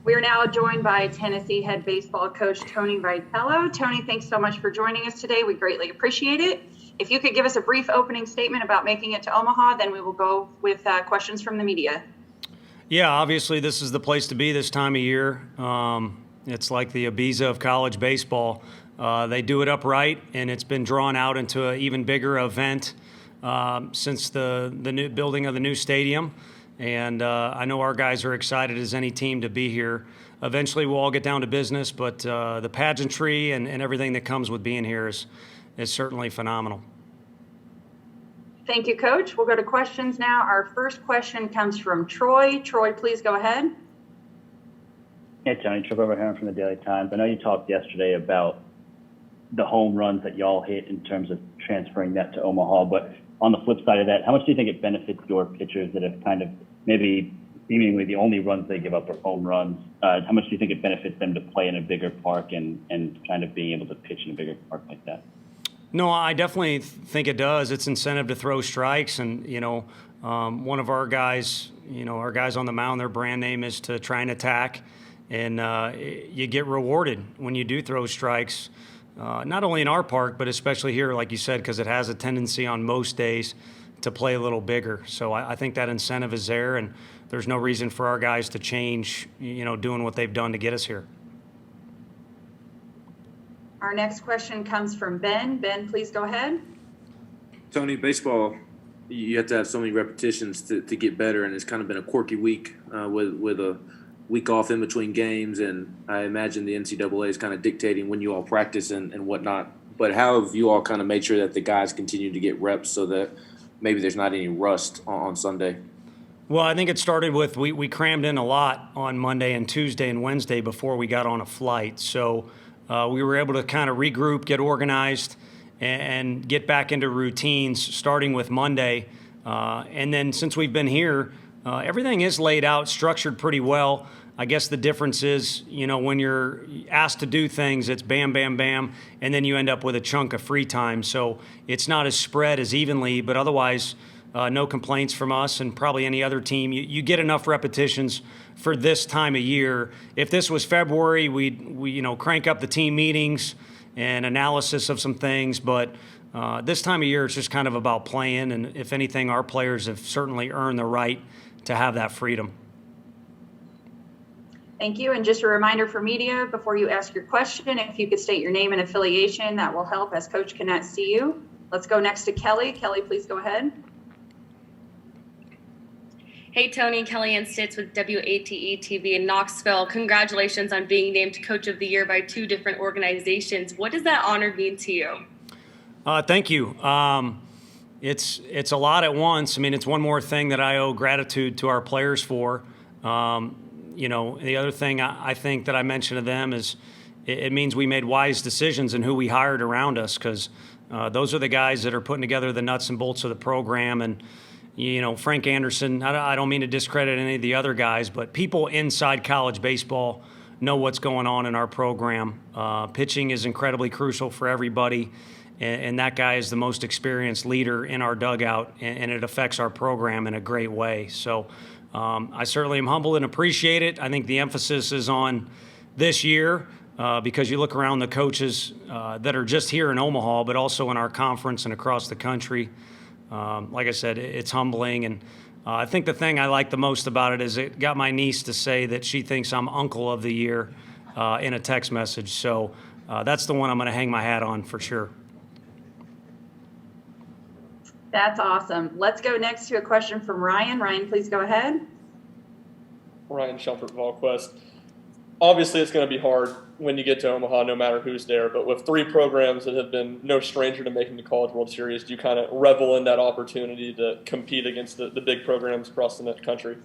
We are now joined by Tennessee head baseball coach Tony Vitello. Tony, thanks so much for joining us today. We greatly appreciate it. If you could give us a brief opening statement about making it to Omaha, then we will go with questions from the media. Yeah, obviously this is the place to be this time of year. It's like the Ibiza of college baseball. They do it upright, and it's been drawn out into an even bigger event since the new building of the new stadium. And I know our guys are excited as any team to be here. Eventually we'll all get down to business, but the pageantry and everything that comes with being here is certainly phenomenal. Thank you, Coach. We'll go to questions now. Our first question comes from Troy. Troy, please go ahead. Hey, Tony. Trevor Overheron from the Daily Times. I know you talked yesterday about the home runs that y'all hit in terms of transferring that to Omaha, but on the flip side of that, how much do you think it benefits your pitchers that have kind of maybe seemingly the only runs they give up are home runs? How much do you think it benefits them to play in a bigger park and kind of being able to pitch in a bigger park like that? No, I definitely think it does. It's incentive to throw strikes, and one of our guys, our guys on the mound, their brand name is to try and attack, and you get rewarded when you do throw strikes. Not only in our park, but especially here, like you said, because it has a tendency on most days to play a little bigger. So I think that incentive is there, and there's no reason for our guys to change, doing what they've done to get us here. Our next question comes from Ben. Ben, please go ahead. Tony, baseball, you have to have so many repetitions to get better, and it's kind of been a quirky week with a week off in between games, and I imagine the NCAA is kind of dictating when you all practice and whatnot. But how have you all kind of made sure that the guys continue to get reps so that maybe there's not any rust on Sunday? Well, I think it started with we crammed in a lot on Monday and Tuesday and Wednesday before we got on a flight. So we were able to kind of regroup, get organized, and get back into routines starting with Monday. And then since we've been here, everything is laid out, structured pretty well. I guess the difference is, when you're asked to do things, it's bam, bam, bam, and then you end up with a chunk of free time. So it's not as spread as evenly, but otherwise, no complaints from us and probably any other team. You get enough repetitions for this time of year. If this was February, we crank up the team meetings and analysis of some things, but this time of year, it's just kind of about playing, and if anything, our players have certainly earned the right to have that freedom. Thank you. And just a reminder for media, before you ask your question, if you could state your name and affiliation, that will help as Coach cannot see you. Let's go next to Kelly. Kelly, please go ahead. Hey, Tony, Kelly Ann Stitz with WATE TV in Knoxville. Congratulations on being named Coach of the Year by 2 different organizations. What does that honor mean to you? Thank you. It's a lot at once. I mean, it's one more thing that I owe gratitude to our players for. The other thing I think that I mentioned to them is it means we made wise decisions in who we hired around us, because those are the guys that are putting together the nuts and bolts of the program. And, Frank Anderson, I don't mean to discredit any of the other guys, but people inside college baseball know what's going on in our program. Pitching is incredibly crucial for everybody. And that guy is the most experienced leader in our dugout, and it affects our program in a great way. So I certainly am humbled and appreciate it. I think the emphasis is on this year because you look around the coaches that are just here in Omaha, but also in our conference and across the country. Like I said, it's humbling. And I think the thing I like the most about it is it got my niece to say that she thinks I'm Uncle of the Year in a text message. So that's the one I'm going to hang my hat on for sure. That's awesome. Let's go next to a question from Ryan. Ryan, please go ahead. Ryan Shumpert, VolQuest. Obviously, it's going to be hard when you get to Omaha, no matter who's there. But with 3 programs that have been no stranger to making the College World Series, do you kind of revel in that opportunity to compete against the big programs across the country?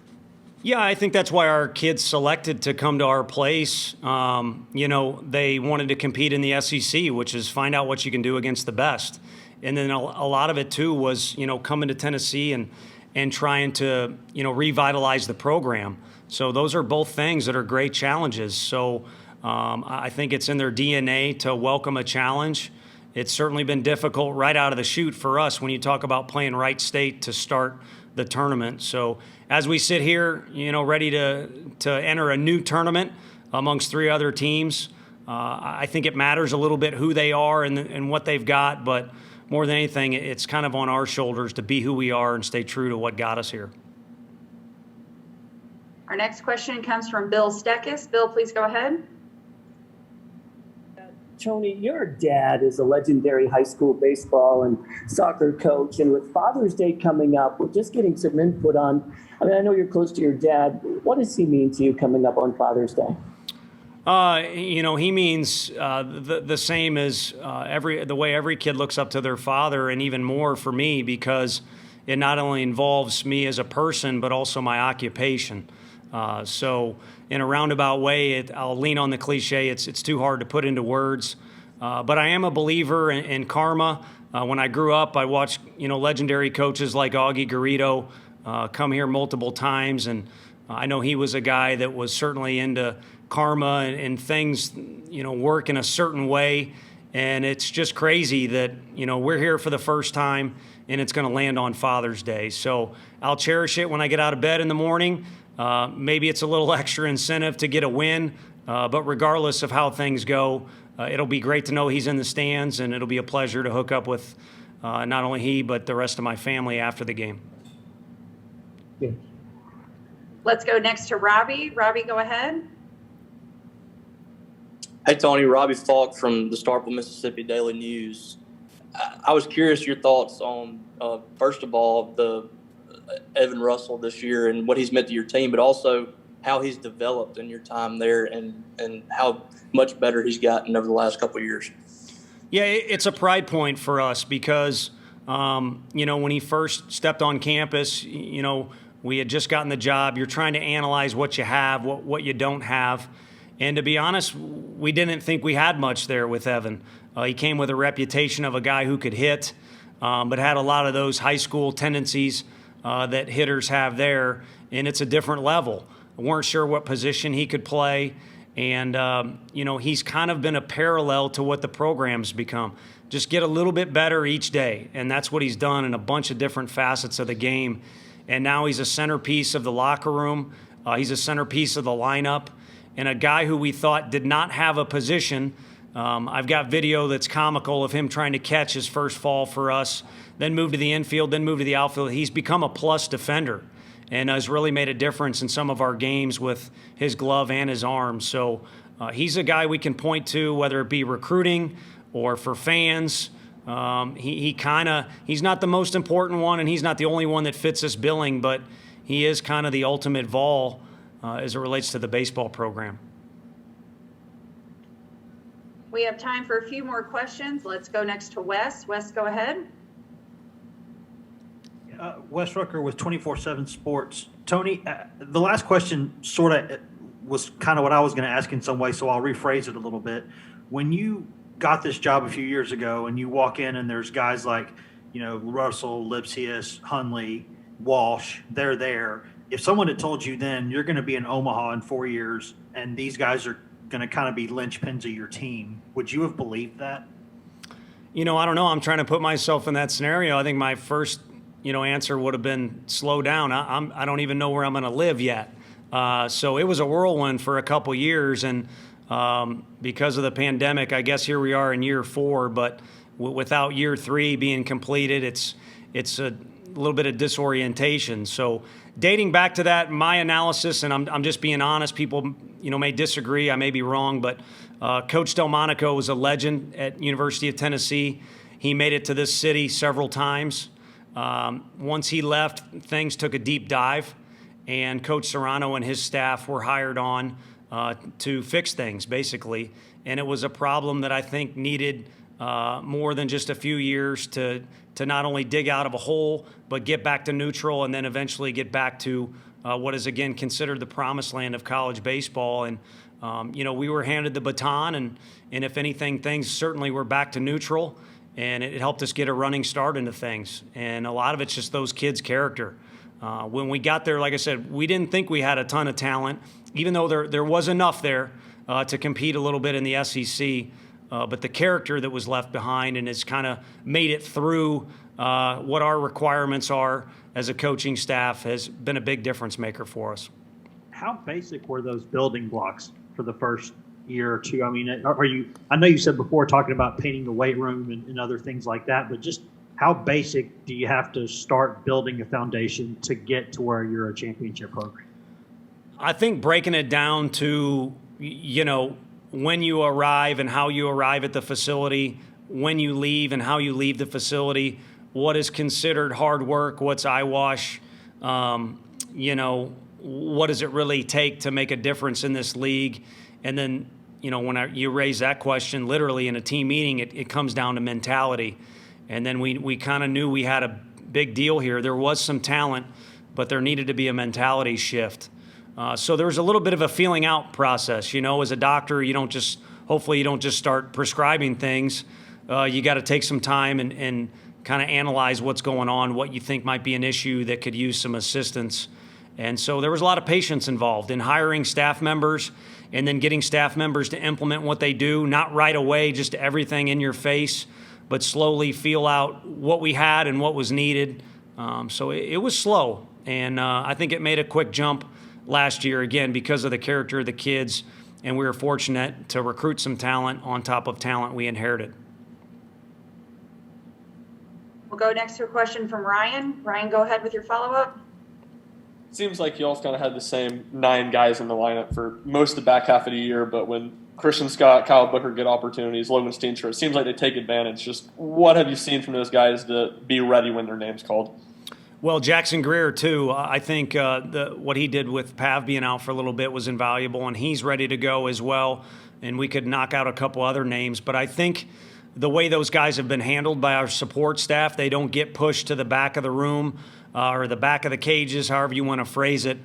Yeah, I think that's why our kids selected to come to our place. They wanted to compete in the SEC, which is find out what you can do against the best. And then a lot of it, too, was, coming to Tennessee and trying to, revitalize the program. So those are both things that are great challenges. So I think it's in their DNA to welcome a challenge. It's certainly been difficult right out of the chute for us when you talk about playing Wright State to start the tournament. So as we sit here, ready to enter a new tournament amongst 3 other teams, I think it matters a little bit who they are and what they've got, but more than anything, it's kind of on our shoulders to be who we are and stay true to what got us here. Our next question comes from Bill Stekis. Bill, please go ahead. Tony, your dad is a legendary high school baseball and soccer coach, and with Father's Day coming up, we're just getting some input on, I know you're close to your dad. What does he mean to you coming up on Father's Day? He means the same as the way every kid looks up to their father, and even more for me, because it not only involves me as a person, but also my occupation. So in a roundabout way, I'll lean on the cliche. It's too hard to put into words. But I am a believer in karma. When I grew up, I watched, legendary coaches like Augie Garrido come here multiple times. And I know he was a guy that was certainly into karma and things, work in a certain way. And it's just crazy that, we're here for the first time and it's going to land on Father's Day. So I'll cherish it when I get out of bed in the morning. Maybe it's a little extra incentive to get a win, but regardless of how things go, it'll be great to know he's in the stands, and it'll be a pleasure to hook up with not only he, but the rest of my family after the game. Yeah. Let's go next to Robbie. Robbie, go ahead. Hey, Tony, Robbie Falk from the Starkville, Mississippi Daily News. I was curious your thoughts on, first of all, the Evan Russell this year and what he's meant to your team, but also how he's developed in your time there and how much better he's gotten over the last couple of years. Yeah, it's a pride point for us because, when he first stepped on campus, we had just gotten the job. You're trying to analyze what you have, what you don't have. And to be honest, we didn't think we had much there with Evan. He came with a reputation of a guy who could hit, but had a lot of those high school tendencies that hitters have there, and it's a different level. We weren't sure what position he could play, and he's kind of been a parallel to what the program's become. Just get a little bit better each day, and that's what he's done in a bunch of different facets of the game. And now he's a centerpiece of the locker room. He's a centerpiece of the lineup, and a guy who we thought did not have a position. I've got video that's comical of him trying to catch his first fall for us, then move to the infield, then move to the outfield. He's become a plus defender and has really made a difference in some of our games with his glove and his arm. So he's a guy we can point to, whether it be recruiting or for fans. He's not the most important one, and he's not the only one that fits this billing, but he is kind of the ultimate Vol as it relates to the baseball program. We have time for a few more questions. Let's go next to Wes. Wes, go ahead. Wes Rucker with 24/7 Sports. Tony, the last question sort of was kind of what I was going to ask in some way, so I'll rephrase it a little bit. When you got this job a few years ago and you walk in and there's guys like, Russell, Lipsius, Hunley, Walsh, they're there. If someone had told you then you're going to be in Omaha in 4 years and these guys are going to kind of be linchpins of your team, would you have believed that? I don't know. I'm trying to put myself in that scenario. I think my first answer would have been slow down. I don't even know where I'm going to live yet. So it was a whirlwind for a couple years, and because of the pandemic, I guess here we are in year 4. But without year 3 being completed, it's a little bit of disorientation. So dating back to that, my analysis, and I'm just being honest. People may disagree. I may be wrong, but Coach Delmonico was a legend at University of Tennessee. He made it to this city several times. Once he left, things took a deep dive, and Coach Serrano and his staff were hired on to fix things, basically. And it was a problem that I think needed more than just a few years to not only dig out of a hole, but get back to neutral and then eventually get back to what is, again, considered the promised land of college baseball. And, we were handed the baton, and if anything, things certainly were back to neutral. And it helped us get a running start into things. And a lot of it's just those kids' character. When we got there, like I said, we didn't think we had a ton of talent, even though there was enough there to compete a little bit in the SEC. But the character that was left behind and has kind of made it through what our requirements are as a coaching staff has been a big difference maker for us. How basic were those building blocks for the first year or two? I mean, I know you said before talking about painting the weight room and other things like that, but just how basic do you have to start building a foundation to get to where you're a championship program? I think breaking it down to, when you arrive and how you arrive at the facility, when you leave and how you leave the facility, what is considered hard work, what's eyewash, what does it really take to make a difference in this league? And then, when you raise that question, literally in a team meeting, it comes down to mentality. And then we kind of knew we had a big deal here. There was some talent, but there needed to be a mentality shift. So there was a little bit of a feeling out process. As a doctor, hopefully you don't just start prescribing things. You got to take some time and kind of analyze what's going on, what you think might be an issue that could use some assistance. And so there was a lot of patience involved in hiring staff members and then getting staff members to implement what they do, not right away, just everything in your face, but slowly feel out what we had and what was needed. So it was slow, and I think it made a quick jump last year, again, because of the character of the kids, and we were fortunate to recruit some talent on top of talent we inherited. We'll go next to a question from Ryan. Ryan, go ahead with your follow-up. Seems like you all kind of had the same 9 guys in the lineup for most of the back half of the year, but when Christian Scott, Kyle Booker get opportunities, Logan Steencher, it seems like they take advantage. Just what have you seen from those guys to be ready when their name's called? Well, Jackson Greer, too. I think what he did with Pav being out for a little bit was invaluable, and he's ready to go as well, and we could knock out a couple other names. But I think the way those guys have been handled by our support staff, they don't get pushed to the back of the room or the back of the cages, however you want to phrase it.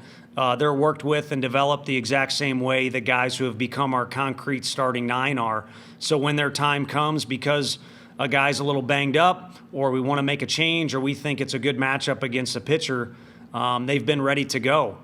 They're worked with and developed the exact same way the guys who have become our concrete starting 9 are. So when their time comes, because a guy's a little banged up or we want to make a change or we think it's a good matchup against a pitcher, they've been ready to go.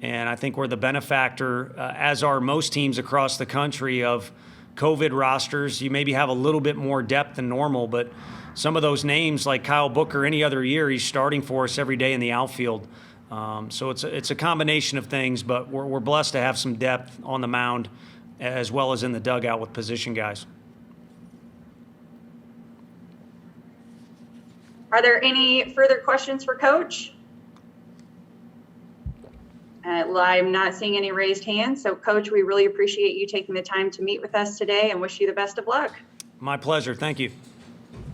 And I think we're the benefactor, as are most teams across the country, of COVID rosters. You maybe have a little bit more depth than normal, but some of those names like Kyle Booker, any other year, he's starting for us every day in the outfield. So it's a combination of things, but we're blessed to have some depth on the mound as well as in the dugout with position guys. Are there any further questions for Coach? I'm not seeing any raised hands. So, Coach, we really appreciate you taking the time to meet with us today and wish you the best of luck. My pleasure. Thank you.